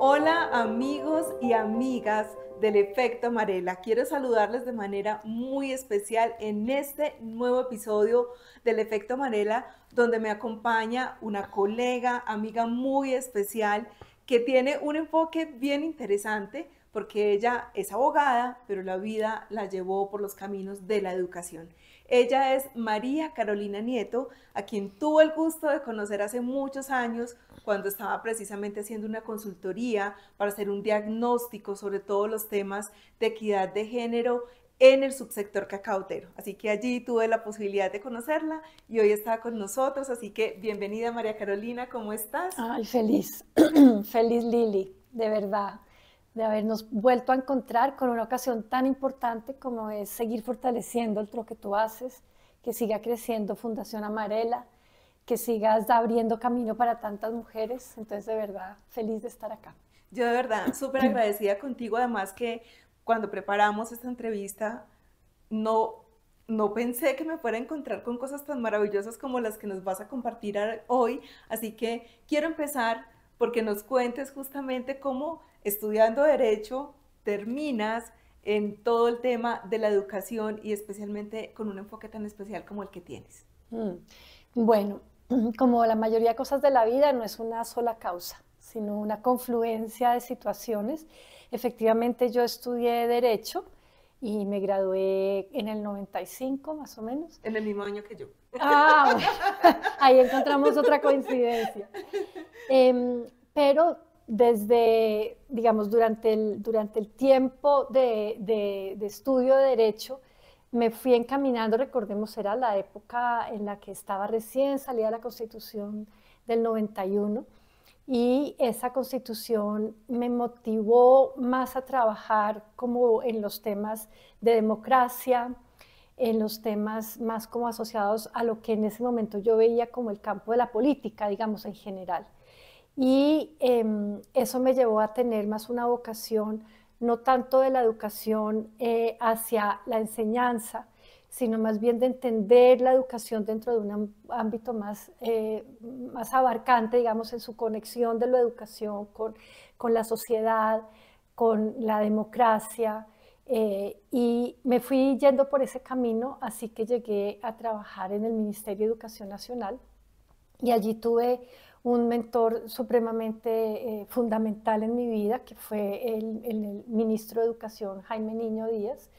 Hola amigos y amigas del Efecto Marela. Quiero saludarles de manera muy especial en este nuevo episodio del Efecto Marela, donde me acompaña una colega, amiga muy especial que tiene un enfoque bien interesante porque ella es abogada, pero la vida la llevó por los caminos de la educación. Ella es María Carolina Nieto, a quien tuve el gusto de conocer hace muchos años cuando estaba precisamente haciendo una consultoría para hacer un diagnóstico sobre todos los temas de equidad de género en el subsector cacautero. Así que allí tuve la posibilidad de conocerla y hoy está con nosotros, así que bienvenida María Carolina, ¿cómo estás? Ay, feliz, feliz Lili, de verdad, de habernos vuelto a encontrar con una ocasión tan importante como es seguir fortaleciendo el lo que tú haces, que siga creciendo Fundación Amarela, que sigas abriendo camino para tantas mujeres. Entonces, de verdad, feliz de estar acá. Yo de verdad súper agradecida contigo, además que cuando preparamos esta entrevista no, no pensé que me fuera a encontrar con cosas tan maravillosas como las que nos vas a compartir hoy, así que quiero empezar porque nos cuentes justamente cómo estudiando derecho terminas en todo el tema de la educación y especialmente con un enfoque tan especial como el que tienes. Mm. Bueno, como la mayoría de cosas de la vida, no es una sola causa, sino una confluencia de situaciones. Efectivamente, yo estudié Derecho y me gradué en el 95, más o menos. En el mismo año que yo. Ah, bueno, ahí encontramos otra coincidencia. Pero desde, digamos, durante el tiempo de estudio de Derecho, me fui encaminando. Recordemos, era la época en la que estaba recién salida la Constitución del 91, y esa Constitución me motivó más a trabajar como en los temas de democracia, en los temas más como asociados a lo que en ese momento yo veía como el campo de la política, digamos, en general. Y eso me llevó a tener más una vocación, no tanto de la educación hacia la enseñanza, sino más bien de entender la educación dentro de un ámbito más abarcante, digamos, en su conexión de la educación con la sociedad, con la democracia. Y me fui yendo por ese camino, así que llegué a trabajar en el Ministerio de Educación Nacional, y allí tuve un mentor supremamente fundamental en mi vida, que fue el ministro de Educación, Jaime Niño Díaz.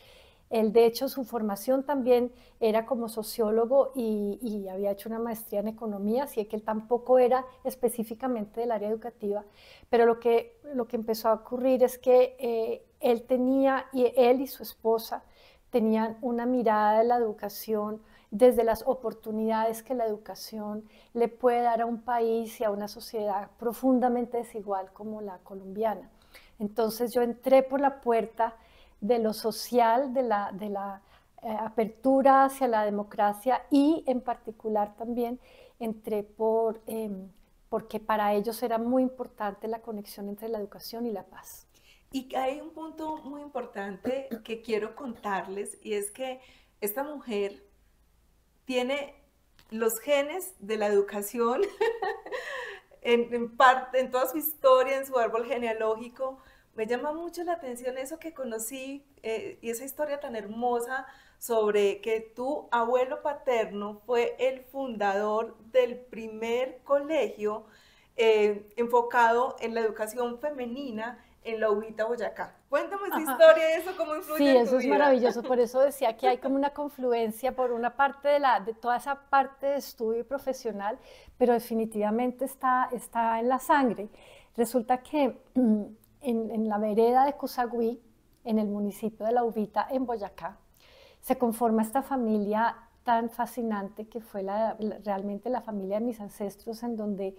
Él, de hecho, su formación también era como sociólogo y había hecho una maestría en economía, así que él tampoco era específicamente del área educativa, pero lo que empezó a ocurrir es que él y su esposa tenían una mirada de la educación desde las oportunidades que la educación le puede dar a un país y a una sociedad profundamente desigual como la colombiana. Entonces yo entré por la puerta de lo social, de la apertura hacia la democracia, y en particular también entré porque para ellos era muy importante la conexión entre la educación y la paz. Y hay un punto muy importante que quiero contarles y es que esta mujer tiene los genes de la educación parte, en toda su historia, en su árbol genealógico. Me llama mucho la atención eso que conocí y esa historia tan hermosa sobre que tu abuelo paterno fue el fundador del primer colegio enfocado en la educación femenina en la Ubita, Boyacá. Cuéntame esa historia y eso cómo influye Sí, en tu eso es vida. maravilloso. Por eso decía que hay como una confluencia por una parte de toda esa parte de estudio profesional, pero definitivamente está en la sangre. Resulta que en la vereda de Cusagüí, en el municipio de La Ubita, en Boyacá, se conforma esta familia tan fascinante que fue realmente la familia de mis ancestros, en donde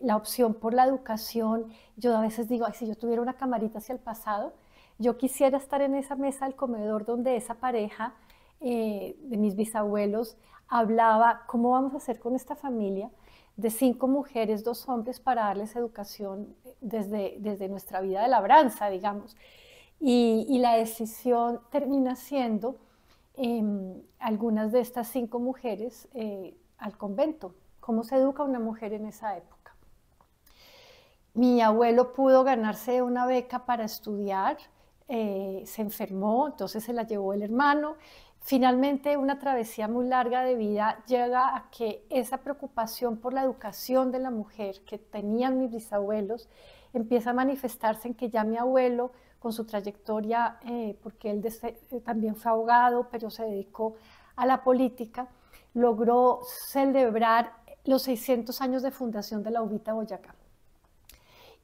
la opción por la educación, yo a veces digo, ay, si yo tuviera una camarita hacia el pasado, yo quisiera estar en esa mesa del comedor donde esa pareja de mis bisabuelos hablaba cómo vamos a hacer con esta familia de 5 mujeres, 2 hombres, para darles educación desde nuestra vida de labranza, digamos. Y la decisión termina siendo algunas de estas 5 mujeres al convento. ¿Cómo se educa una mujer en esa época? Mi abuelo pudo ganarse una beca para estudiar, se enfermó, entonces se la llevó el hermano. Finalmente, una travesía muy larga de vida llega a que esa preocupación por la educación de la mujer que tenían mis bisabuelos empieza a manifestarse en que ya mi abuelo, con su trayectoria, porque él también fue abogado, pero se dedicó a la política, logró celebrar los 600 años de fundación de la UBITA Boyacá.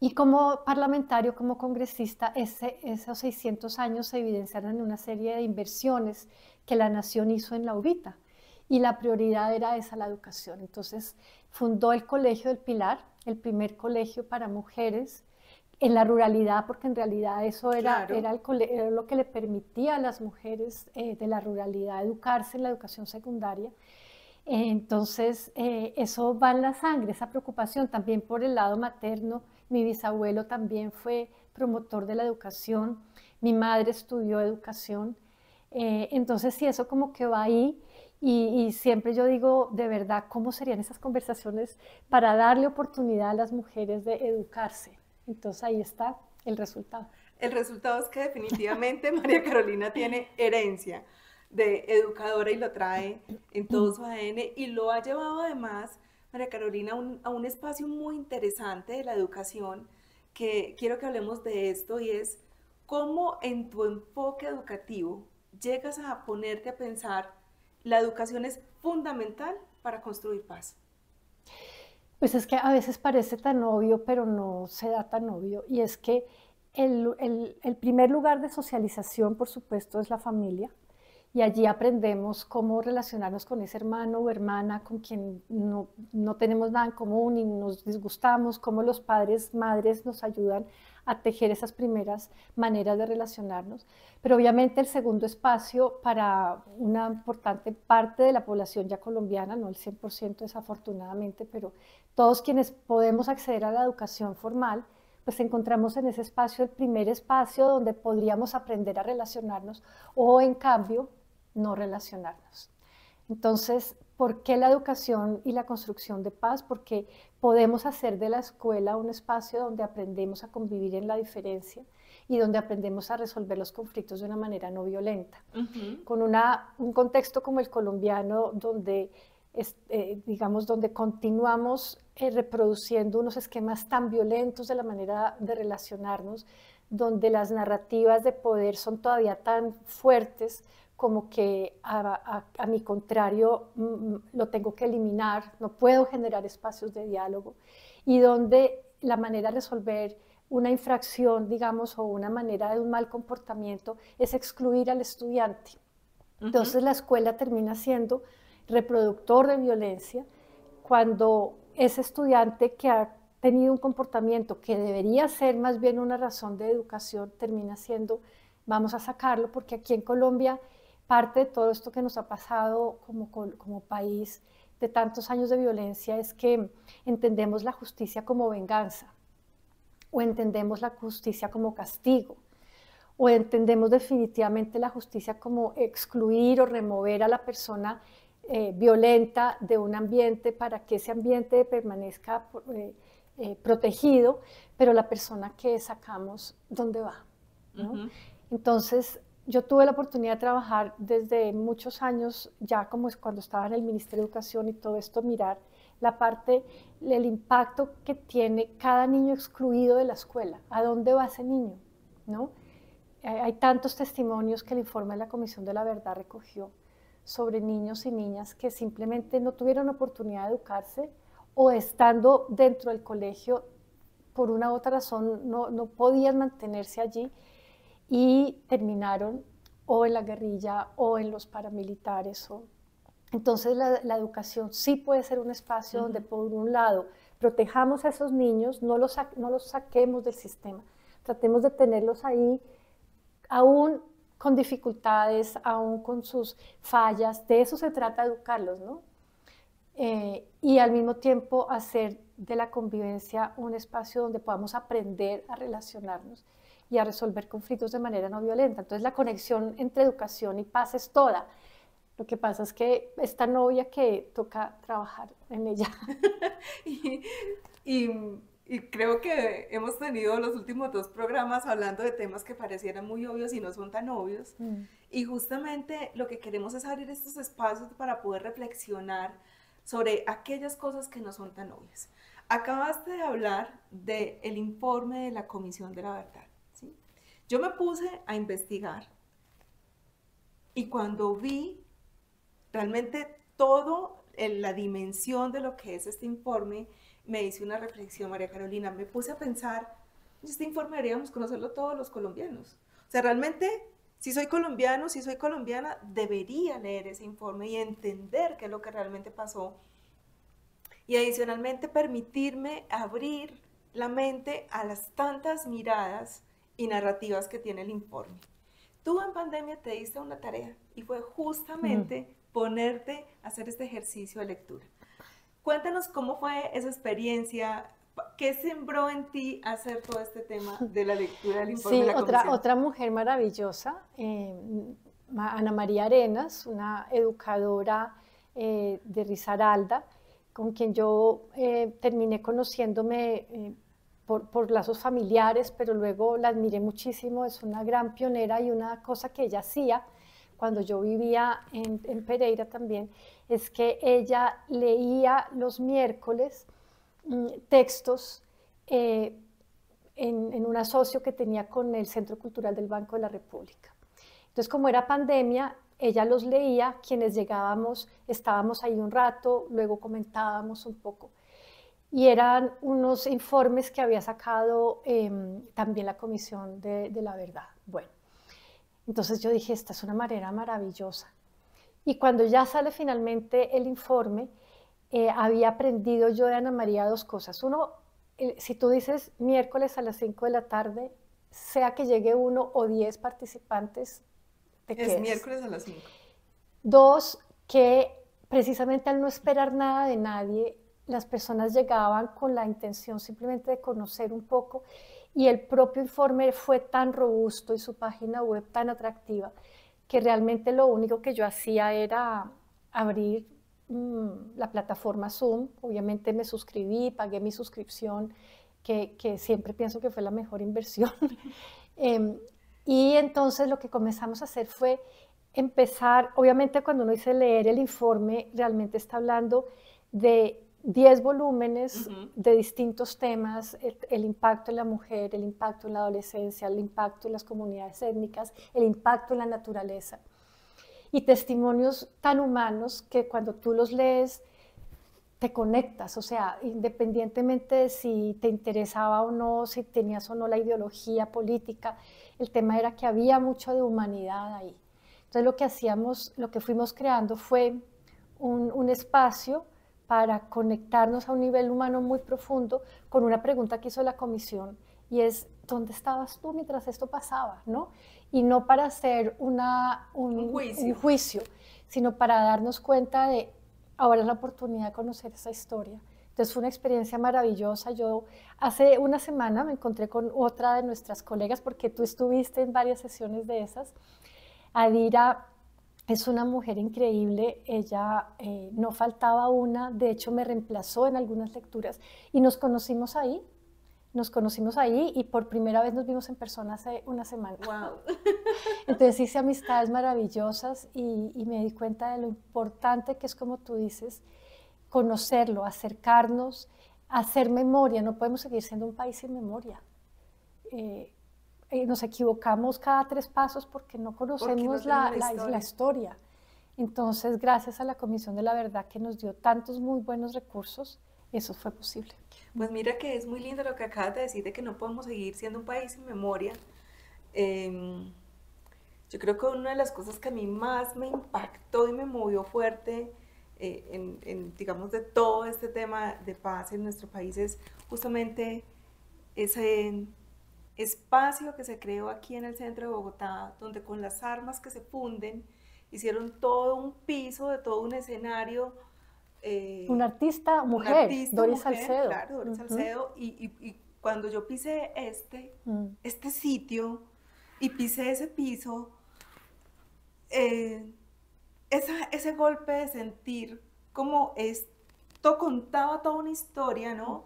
Y como parlamentario, como congresista, esos 600 años se evidenciaron en una serie de inversiones que la nación hizo en la UBITA. Y la prioridad era esa, la educación. Entonces fundó el Colegio del Pilar, el primer colegio para mujeres en la ruralidad, porque en realidad eso era, Claro. era lo que le permitía a las mujeres de la ruralidad educarse en la educación secundaria. Entonces, eso va en la sangre, esa preocupación también por el lado materno. Mi bisabuelo también fue promotor de la educación, mi madre estudió educación. Entonces, sí, eso como que va ahí y siempre yo digo, de verdad, ¿cómo serían esas conversaciones para darle oportunidad a las mujeres de educarse? Entonces, ahí está el resultado. El resultado es que definitivamente María Carolina tiene herencia de educadora y lo trae en todo su ADN y lo ha llevado además, María Carolina, a un espacio muy interesante de la educación que quiero que hablemos de esto y es cómo en tu enfoque educativo llegas a ponerte a pensar la educación es fundamental para construir paz. Pues es que a veces parece tan obvio, pero no se da tan obvio. Y es que el primer lugar de socialización, por supuesto, es la familia. Y allí aprendemos cómo relacionarnos con ese hermano o hermana con quien no tenemos nada en común y nos disgustamos, cómo los padres, madres nos ayudan a tejer esas primeras maneras de relacionarnos. Pero obviamente el segundo espacio para una importante parte de la población ya colombiana, no el 100% desafortunadamente, pero todos quienes podemos acceder a la educación formal, pues encontramos en ese espacio el primer espacio donde podríamos aprender a relacionarnos o en cambio no relacionarnos. Entonces, ¿por qué la educación y la construcción de paz? Porque podemos hacer de la escuela un espacio donde aprendemos a convivir en la diferencia y donde aprendemos a resolver los conflictos de una manera no violenta. Con un contexto como el colombiano, donde digamos, donde continuamos reproduciendo unos esquemas tan violentos de la manera de relacionarnos, donde las narrativas de poder son todavía tan fuertes como que a mi contrario lo tengo que eliminar, no puedo generar espacios de diálogo, y donde la manera de resolver una infracción, digamos, o una manera de un mal comportamiento es excluir al estudiante. Entonces la escuela termina siendo reproductor de violencia cuando ese estudiante que ha tenido un comportamiento que debería ser más bien una razón de educación termina siendo, vamos a sacarlo, porque aquí en Colombia parte de todo esto que nos ha pasado como país de tantos años de violencia es que entendemos la justicia como venganza o entendemos la justicia como castigo o entendemos definitivamente la justicia como excluir o remover a la persona violenta de un ambiente para que ese ambiente permanezca protegido, pero la persona que sacamos, ¿dónde va? ¿No? Entonces, yo tuve la oportunidad de trabajar desde muchos años, ya como es cuando estaba en el Ministerio de Educación y todo esto, mirar la parte, el impacto que tiene cada niño excluido de la escuela. ¿A dónde va ese niño? ¿No? Hay tantos testimonios que el informe de la Comisión de la Verdad recogió sobre niños y niñas que simplemente no tuvieron oportunidad de educarse o estando dentro del colegio por una u otra razón no podían mantenerse allí y terminaron o en la guerrilla o en los paramilitares. Entonces la educación sí puede ser un espacio donde por un lado protejamos a esos niños, no los saquemos del sistema, tratemos de tenerlos ahí aún con dificultades, aún con sus fallas, de eso se trata educarlos, ¿no? Y al mismo tiempo hacer de la convivencia un espacio donde podamos aprender a relacionarnos y a resolver conflictos de manera no violenta. Entonces la conexión entre educación y paz es toda. Lo que pasa es que es tan obvia que toca trabajar en ella. y, y, Y creo que hemos tenido los últimos 2 programas hablando de temas que parecieran muy obvios y no son tan obvios. Y justamente lo que queremos es abrir estos espacios para poder reflexionar sobre aquellas cosas que no son tan obvias. Acabaste de hablar del informe de la Comisión de la Verdad, ¿sí? Yo me puse a investigar y cuando vi realmente todo la dimensión de lo que es este informe, me hice una reflexión, María Carolina, me puse a pensar, este informe deberíamos conocerlo todos los colombianos. O sea, realmente, si soy colombiano, si soy colombiana, debería leer ese informe y entender qué es lo que realmente pasó. Y adicionalmente permitirme abrir la mente a las tantas miradas y narrativas que tiene el informe. Tú en pandemia te diste una tarea y fue justamente ponerte a hacer este ejercicio de lectura. Cuéntanos cómo fue esa experiencia, qué sembró en ti hacer todo este tema de la lectura del informe Sí, de la Comisión. otra mujer maravillosa, Ana María Arenas, una educadora de Risaralda, con quien yo terminé conociéndome por lazos familiares, pero luego la admiré muchísimo, es una gran pionera y una cosa que ella hacía cuando yo vivía en Pereira también, es que ella leía los miércoles textos en un asocio que tenía con el Centro Cultural del Banco de la República. Entonces, como era pandemia, ella los leía, quienes llegábamos, estábamos ahí un rato, luego comentábamos un poco. Y eran unos informes que había sacado también la Comisión de la Verdad. Bueno, entonces yo dije, esta es una manera maravillosa. Y cuando ya sale finalmente el informe, había aprendido yo de Ana María 2 cosas. Uno, si tú dices miércoles a las 5 de la tarde, sea que llegue 1 o 10 participantes, te quedas. Es miércoles a las 5. 2, que precisamente al no esperar nada de nadie, las personas llegaban con la intención simplemente de conocer un poco y el propio informe fue tan robusto y su página web tan atractiva que realmente lo único que yo hacía era abrir la plataforma Zoom. Obviamente me suscribí, pagué mi suscripción, que siempre pienso que fue la mejor inversión. Y entonces lo que comenzamos a hacer fue empezar, obviamente cuando uno dice leer el informe, realmente está hablando de 10 volúmenes de distintos temas, el impacto en la mujer, el impacto en la adolescencia, el impacto en las comunidades étnicas, el impacto en la naturaleza. Y testimonios tan humanos que cuando tú los lees te conectas, o sea, independientemente de si te interesaba o no, si tenías o no la ideología política, el tema era que había mucho de humanidad ahí. Entonces lo que hacíamos, lo que fuimos creando fue un espacio para conectarnos a un nivel humano muy profundo con una pregunta que hizo la comisión y es, ¿dónde estabas tú mientras esto pasaba? ¿No? Y no para hacer un juicio, sino para darnos cuenta de, ahora es la oportunidad de conocer esa historia. Entonces fue una experiencia maravillosa. Yo hace una semana me encontré con otra de nuestras colegas, porque tú estuviste en varias sesiones de esas. Adira es una mujer increíble, ella no faltaba una, de hecho me reemplazó en algunas lecturas y nos conocimos ahí y por primera vez nos vimos en persona hace una semana. Wow. Entonces hice amistades maravillosas y me di cuenta de lo importante que es, como tú dices, conocerlo, acercarnos, hacer memoria. No podemos seguir siendo un país sin memoria. Nos equivocamos cada 3 pasos porque no conocemos la historia. Entonces, gracias a la Comisión de la Verdad, que nos dio tantos muy buenos recursos, eso fue posible. Pues mira que es muy lindo lo que acabas de decir, de que no podemos seguir siendo un país sin memoria. Yo creo que una de las cosas que a mí más me impactó y me movió fuerte digamos, de todo este tema de paz en nuestro país es justamente ese espacio que se creó aquí en el centro de Bogotá, donde con las armas que se funden, hicieron todo un piso de todo un escenario. Una artista mujer, Doris Salcedo. Claro, Doris Salcedo, y cuando yo pisé este sitio y pisé ese piso, ese golpe de sentir como esto contaba toda una historia, ¿no?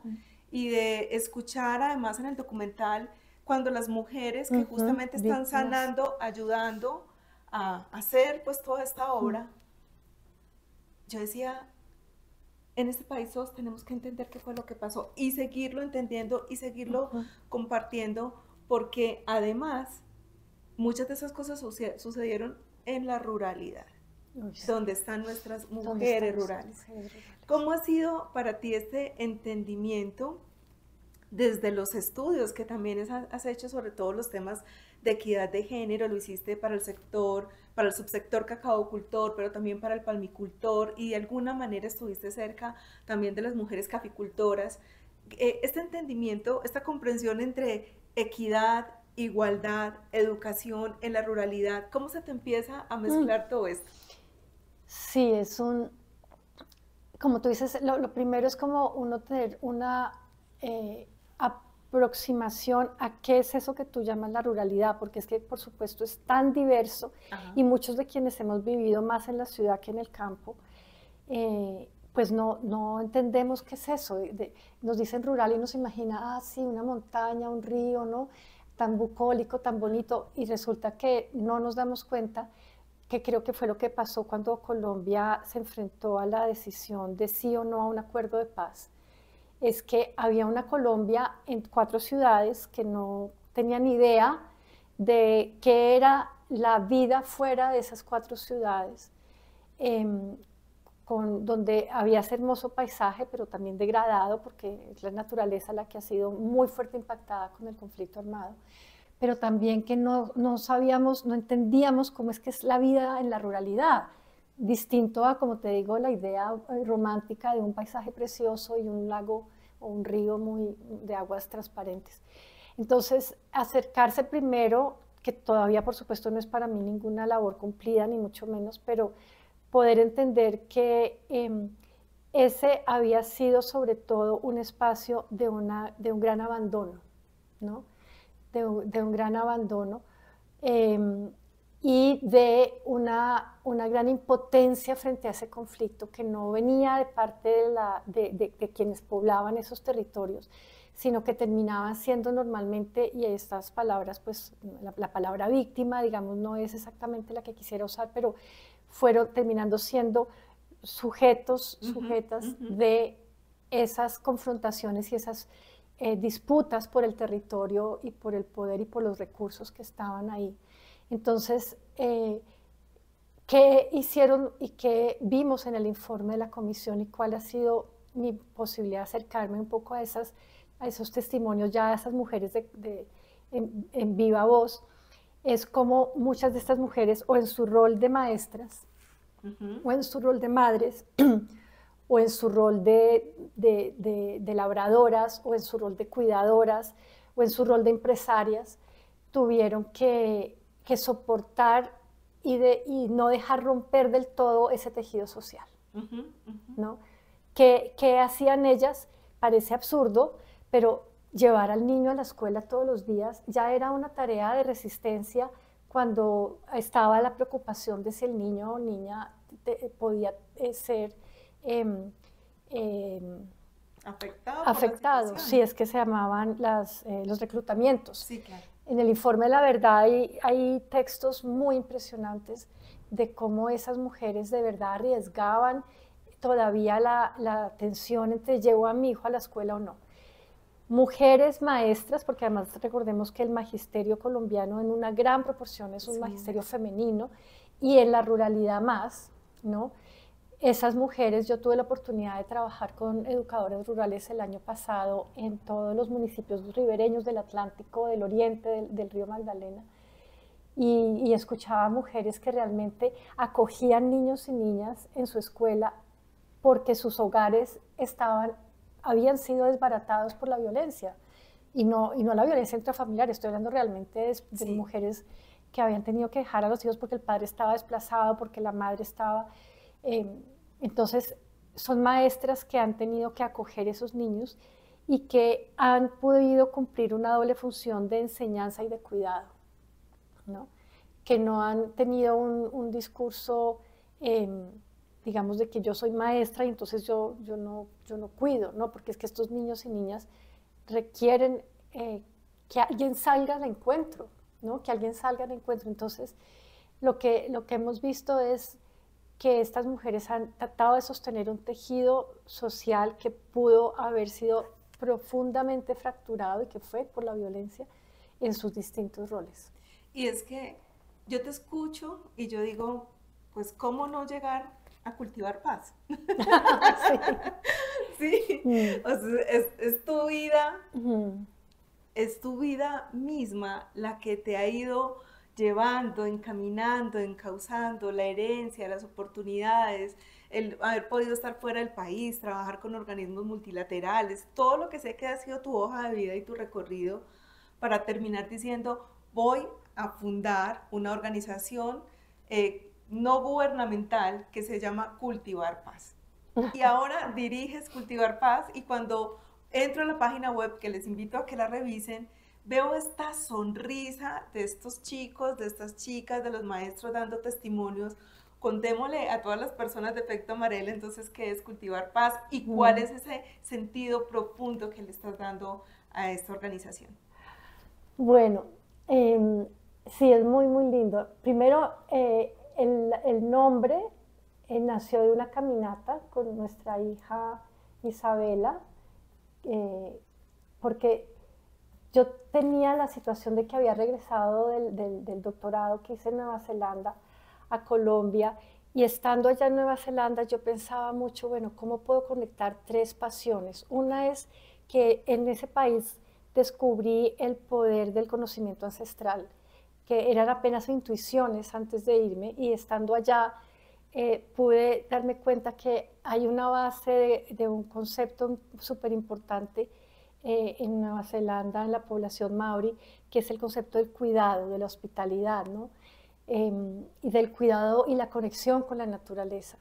y de escuchar además en el documental cuando las mujeres que justamente están sanando, ayudando a hacer pues toda esta obra, yo decía, en este país todos tenemos que entender qué fue lo que pasó y seguirlo entendiendo y seguirlo compartiendo, porque además muchas de esas cosas sucedieron en la ruralidad, donde están nuestras mujeres rurales. ¿Cómo ha sido para ti este entendimiento desde los estudios que también has hecho sobre todos los temas de equidad de género? Lo hiciste para el sector, para el subsector cacaocultor, pero también para el palmicultor, y de alguna manera estuviste cerca también de las mujeres caficultoras. Este entendimiento, esta comprensión entre equidad, igualdad, educación en la ruralidad, ¿cómo se te empieza a mezclar todo esto? Sí, como tú dices, lo primero es como uno tener una aproximación a qué es eso que tú llamas la ruralidad, porque es que por supuesto es tan diverso. Y muchos de quienes hemos vivido más en la ciudad que en el campo, pues no entendemos qué es eso. Nos dicen rural y nos imagina, sí, una montaña, un río, ¿no? Tan bucólico, tan bonito, y resulta que no nos damos cuenta, que creo que fue lo que pasó cuando Colombia se enfrentó a la decisión de sí o no a un acuerdo de paz. Es que había una Colombia en 4 ciudades que no tenían idea de qué era la vida fuera de esas 4 ciudades, donde había ese hermoso paisaje, pero también degradado, porque es la naturaleza la que ha sido muy fuerte impactada con el conflicto armado, pero también que no sabíamos, no entendíamos cómo es que es la vida en la ruralidad, distinto a, como te digo, la idea romántica de un paisaje precioso y un lago o un río de aguas transparentes. Entonces, acercarse primero, que todavía por supuesto no es para mí ninguna labor cumplida, ni mucho menos, pero poder entender que ese había sido sobre todo un espacio de un gran abandono, ¿no? de un gran abandono y de una gran impotencia frente a ese conflicto que no venía de parte de quienes poblaban esos territorios, sino que terminaban siendo normalmente, y estas palabras, pues la palabra víctima, digamos, no es exactamente la que quisiera usar, pero fueron terminando siendo sujetas de esas confrontaciones y esas disputas por el territorio y por el poder y por los recursos que estaban ahí. Entonces, ¿qué hicieron y qué vimos en el informe de la comisión y cuál ha sido mi posibilidad de acercarme un poco a esos testimonios, ya a esas mujeres en viva voz? Es como muchas de estas mujeres, o en su rol de maestras, o en su rol de madres, o en su rol de labradoras, o en su rol de cuidadoras, o en su rol de empresarias, tuvieron que soportar y no dejar romper del todo ese tejido social. ¿No? ¿Qué hacían ellas? Parece absurdo, pero llevar al niño a la escuela todos los días ya era una tarea de resistencia cuando estaba la preocupación de si el niño o niña podía ser afectado. Sí, es que se llamaban los reclutamientos. Sí, claro. En el informe de la verdad hay textos muy impresionantes de cómo esas mujeres de verdad arriesgaban todavía la tensión entre llevo a mi hijo a la escuela o no. Mujeres maestras, porque además recordemos que el magisterio colombiano en una gran proporción es un magisterio femenino, y en la ruralidad más, ¿no? Esas mujeres, yo tuve la oportunidad de trabajar con educadores rurales el año pasado en todos los municipios ribereños del Atlántico, del oriente, del río Magdalena, y escuchaba mujeres que realmente acogían niños y niñas en su escuela porque sus hogares habían sido desbaratados por la violencia, y no la violencia intrafamiliar, estoy hablando realmente de mujeres que habían tenido que dejar a los hijos porque el padre estaba desplazado, porque la madre estaba... entonces, son maestras que han tenido que acoger esos niños y que han podido cumplir una doble función de enseñanza y de cuidado, ¿no? Que no han tenido un discurso digamos, de que yo soy maestra y entonces yo no cuido, ¿no? Porque es que estos niños y niñas requieren que alguien salga al encuentro, ¿no? Que alguien salga al encuentro. Entonces, lo que hemos visto es que estas mujeres han tratado de sostener un tejido social que pudo haber sido profundamente fracturado y que fue por la violencia en sus distintos roles. Y es que yo te escucho y yo digo, pues, ¿cómo no llegar a cultivar paz? Sí. Sí, o sea, es tu vida, Mm. es tu vida misma la que te ha ido llevando, encaminando, encauzando la herencia, las oportunidades, el haber podido estar fuera del país, trabajar con organismos multilaterales, todo lo que sé que ha sido tu hoja de vida y tu recorrido para terminar diciendo, voy a fundar una organización no gubernamental que se llama Cultivar Paz. Y ahora diriges Cultivar Paz y cuando entro a la página web, que les invito a que la revisen, veo esta sonrisa de estos chicos, de estas chicas, de los maestros dando testimonios. Contémosle a todas las personas de Efecto Amarela entonces qué es Cultivar Paz y cuál es ese sentido profundo que le estás dando a esta organización. Bueno, sí, es muy, muy lindo. Primero, el nombre nació de una caminata con nuestra hija Isabela, porque yo tenía la situación de que había regresado del doctorado que hice en Nueva Zelanda a Colombia, y estando allá en Nueva Zelanda yo pensaba mucho, bueno, ¿cómo puedo conectar tres pasiones? Una es que en ese país descubrí el poder del conocimiento ancestral, que eran apenas intuiciones antes de irme, y estando allá pude darme cuenta que hay una base de un concepto súper importante en Nueva Zelanda, en la población maori, que es el concepto del cuidado, de la hospitalidad, ¿no? Y del cuidado y la conexión con la naturaleza.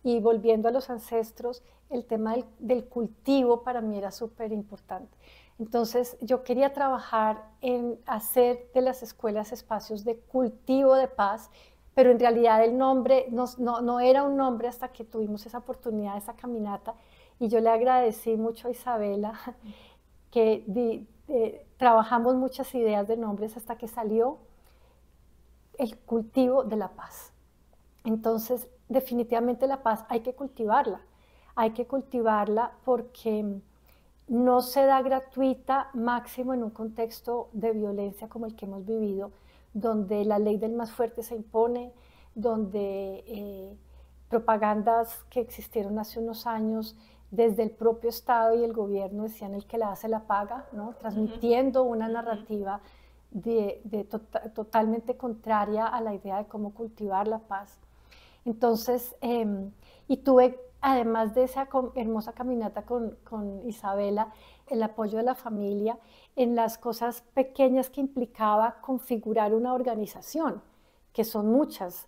Y volviendo a los ancestros, el tema del cultivo para mí era súper importante. Entonces yo quería trabajar en hacer de las escuelas espacios de cultivo de paz, pero en realidad el nombre no era un nombre hasta que tuvimos esa oportunidad, esa caminata, y yo le agradecí mucho a Isabela que trabajamos muchas ideas de nombres hasta que salió el cultivo de la paz. Entonces, definitivamente la paz hay que cultivarla porque no se da gratuita, máximo en un contexto de violencia como el que hemos vivido, donde la ley del más fuerte se impone, donde propagandas que existieron hace unos años desde el propio Estado y el gobierno decían el que la hace la paga, ¿no? Transmitiendo una narrativa totalmente contraria a la idea de cómo cultivar la paz. Entonces, y tuve, además de esa hermosa caminata con Isabela, el apoyo de la familia en las cosas pequeñas que implicaba configurar una organización, que son muchas.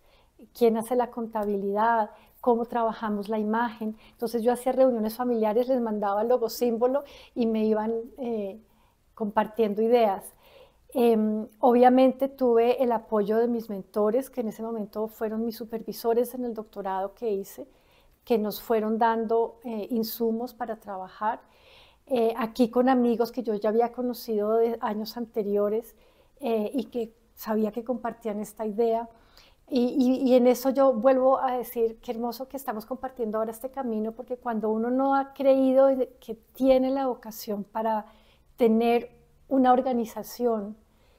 ¿Quién hace la contabilidad? ¿Cómo trabajamos la imagen? Entonces yo hacía reuniones familiares, les mandaba el logo símbolo y me iban compartiendo ideas. Obviamente tuve el apoyo de mis mentores, que en ese momento fueron mis supervisores en el doctorado que hice, que nos fueron dando insumos para trabajar. Aquí con amigos que yo ya había conocido de años anteriores y que sabía que compartían esta idea. Y en eso yo vuelvo a decir, qué hermoso que estamos compartiendo ahora este camino, porque cuando uno no ha creído que tiene la vocación para tener una organización,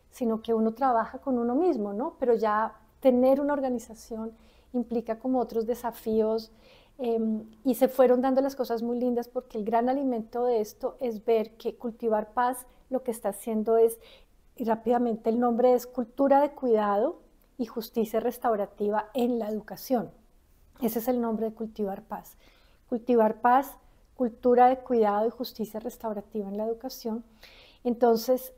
sino que uno trabaja con uno mismo, ¿no? Pero ya tener una organización implica como otros desafíos y se fueron dando las cosas muy lindas porque el gran alimento de esto es ver que Cultivar Paz lo que está haciendo es, y rápidamente el nombre es Cultura de Cuidado y Justicia Restaurativa en la Educación. Ese es el nombre de Cultivar Paz. Cultivar Paz, Cultura de Cuidado y Justicia Restaurativa en la Educación. Entonces,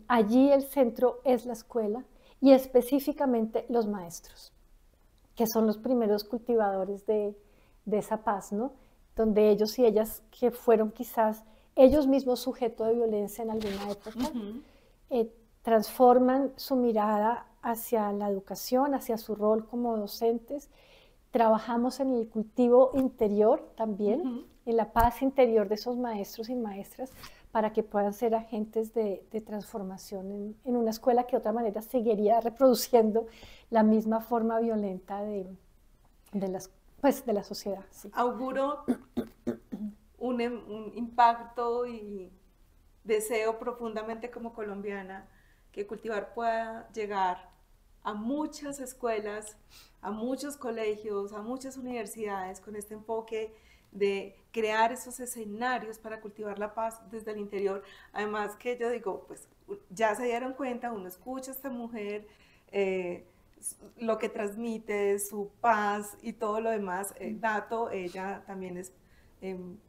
allí el centro es la escuela y específicamente los maestros, que son los primeros cultivadores de esa paz, ¿no? Donde ellos y ellas que fueron quizás ellos mismos sujeto de violencia en alguna época, transforman su mirada hacia la educación, hacia su rol como docentes trabajamos en el cultivo interior también, en la paz interior de esos maestros y maestras, para que puedan ser agentes de transformación en una escuela que de otra manera seguiría reproduciendo la misma forma violenta de la sociedad. Sí. Auguro un impacto y deseo profundamente como colombiana que Cultivar pueda llegar a muchas escuelas, a muchos colegios, a muchas universidades con este enfoque de crear esos escenarios para cultivar la paz desde el interior. Además que yo digo, pues ya se dieron cuenta, uno escucha a esta mujer, lo que transmite, su paz y todo lo demás. Dato, ella también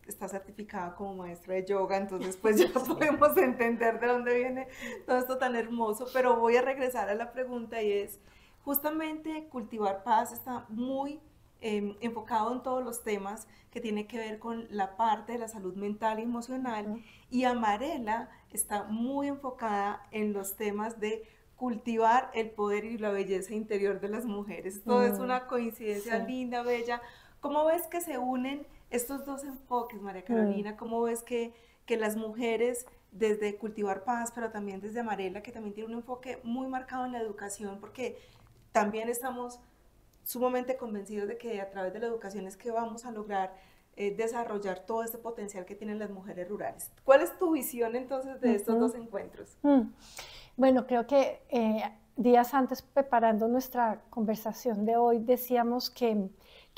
está certificada como maestra de yoga, entonces pues ya podemos entender de dónde viene todo esto tan hermoso, pero voy a regresar a la pregunta y es, justamente Cultivar Paz está muy enfocado en todos los temas que tiene que ver con la parte de la salud mental y emocional, y Amarela está muy enfocada en los temas de cultivar el poder y la belleza interior de las mujeres. Todo es una coincidencia linda, bella. ¿Cómo ves que se unen estos dos enfoques, María Carolina? ¿Cómo ves que las mujeres, desde Cultivar Paz, pero también desde Amarela, que también tiene un enfoque muy marcado en la educación, porque también estamos sumamente convencidos de que a través de la educación es que vamos a lograr desarrollar todo este potencial que tienen las mujeres rurales? ¿Cuál es tu visión entonces de estos dos encuentros? Bueno, creo que días antes, preparando nuestra conversación de hoy, decíamos que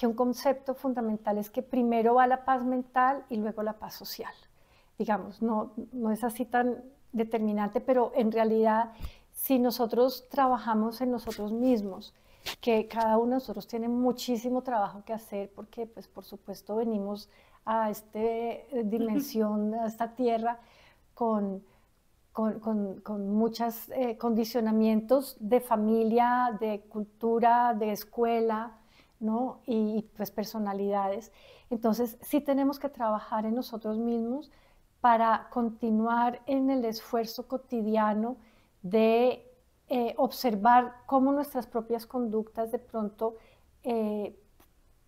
un concepto fundamental es que primero va la paz mental y luego la paz social. Digamos, no es así tan determinante, pero en realidad, si nosotros trabajamos en nosotros mismos, que cada uno de nosotros tiene muchísimo trabajo que hacer, porque, pues, por supuesto, venimos a esta dimensión, a esta tierra, con muchos condicionamientos de familia, de cultura, de escuela, ¿no? Y pues personalidades. Entonces sí tenemos que trabajar en nosotros mismos para continuar en el esfuerzo cotidiano de observar cómo nuestras propias conductas de pronto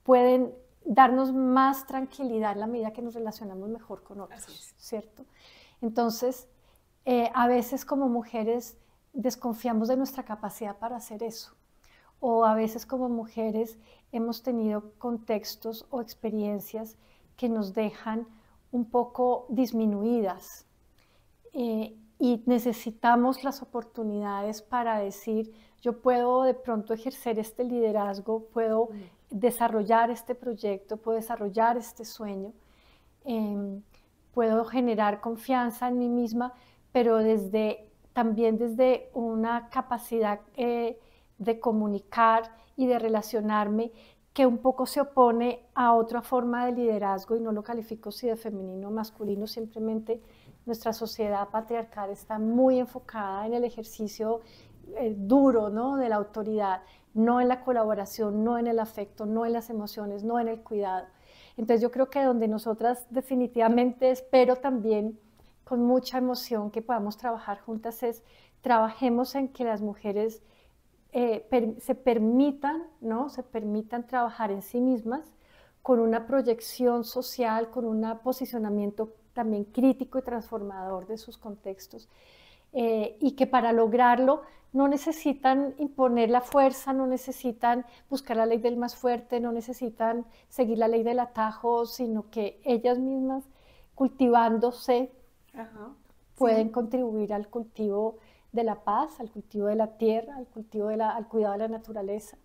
pueden darnos más tranquilidad en la medida que nos relacionamos mejor con otros, ¿cierto? Entonces, a veces como mujeres desconfiamos de nuestra capacidad para hacer eso, o a veces como mujeres hemos tenido contextos o experiencias que nos dejan un poco disminuidas y necesitamos las oportunidades para decir, yo puedo de pronto ejercer este liderazgo, puedo desarrollar este proyecto, puedo desarrollar este sueño, puedo generar confianza en mí misma, pero también desde una capacidad de comunicar y de relacionarme que un poco se opone a otra forma de liderazgo, y no lo califico si de femenino o masculino, simplemente nuestra sociedad patriarcal está muy enfocada en el ejercicio duro, ¿no?, de la autoridad, no en la colaboración, no en el afecto, no en las emociones, no en el cuidado. Entonces yo creo que donde nosotras definitivamente espero también con mucha emoción que podamos trabajar juntas es trabajemos en que las mujeres se permitan, ¿no?, se permitan trabajar en sí mismas con una proyección social, con un posicionamiento también crítico y transformador de sus contextos, y que para lograrlo no necesitan imponer la fuerza, no necesitan buscar la ley del más fuerte, no necesitan seguir la ley del atajo, sino que ellas mismas, cultivándose, pueden contribuir al cultivo de la paz, al cultivo de la tierra, al cuidado de la naturaleza.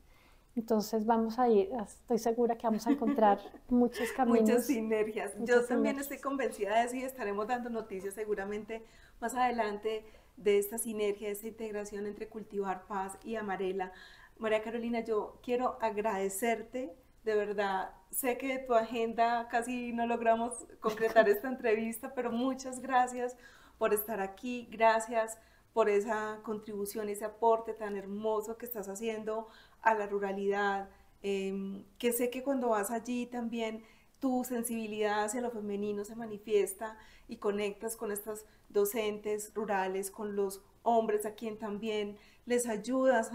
Entonces vamos a ir, estoy segura que vamos a encontrar muchos caminos. Muchas sinergias. Yo también estoy convencida de eso, y estaremos dando noticias seguramente más adelante de esta sinergia, de esta integración entre Cultivar Paz y Amarela. María Carolina, yo quiero agradecerte, de verdad. Sé que tu agenda casi no logramos concretar esta entrevista, pero muchas gracias por estar aquí, gracias por esa contribución, ese aporte tan hermoso que estás haciendo a la ruralidad, que sé que cuando vas allí también tu sensibilidad hacia lo femenino se manifiesta y conectas con estas docentes rurales, con los hombres a quien también les ayudas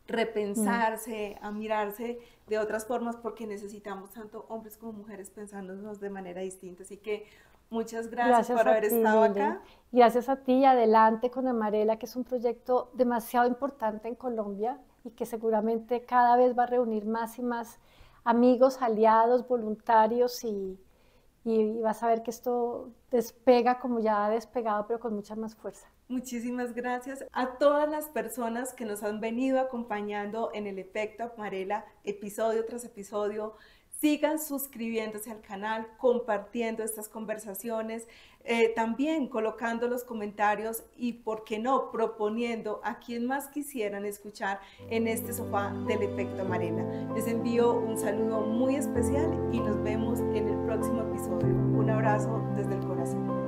repensarse, a mirarse de otras formas, porque necesitamos tanto hombres como mujeres pensándonos de manera distinta. Así que muchas gracias por haber estado acá. Gracias a ti y adelante con Amarela, que es un proyecto demasiado importante en Colombia y que seguramente cada vez va a reunir más y más amigos, aliados, voluntarios y vas a ver que esto despega como ya ha despegado, pero con mucha más fuerza. Muchísimas gracias a todas las personas que nos han venido acompañando en el Efecto Amarela, episodio tras episodio. Sigan suscribiéndose al canal, compartiendo estas conversaciones, también colocando los comentarios y, por qué no, proponiendo a quien más quisieran escuchar en este sofá del Efecto Amarela. Les envío un saludo muy especial y nos vemos en el próximo episodio. Un abrazo desde el corazón.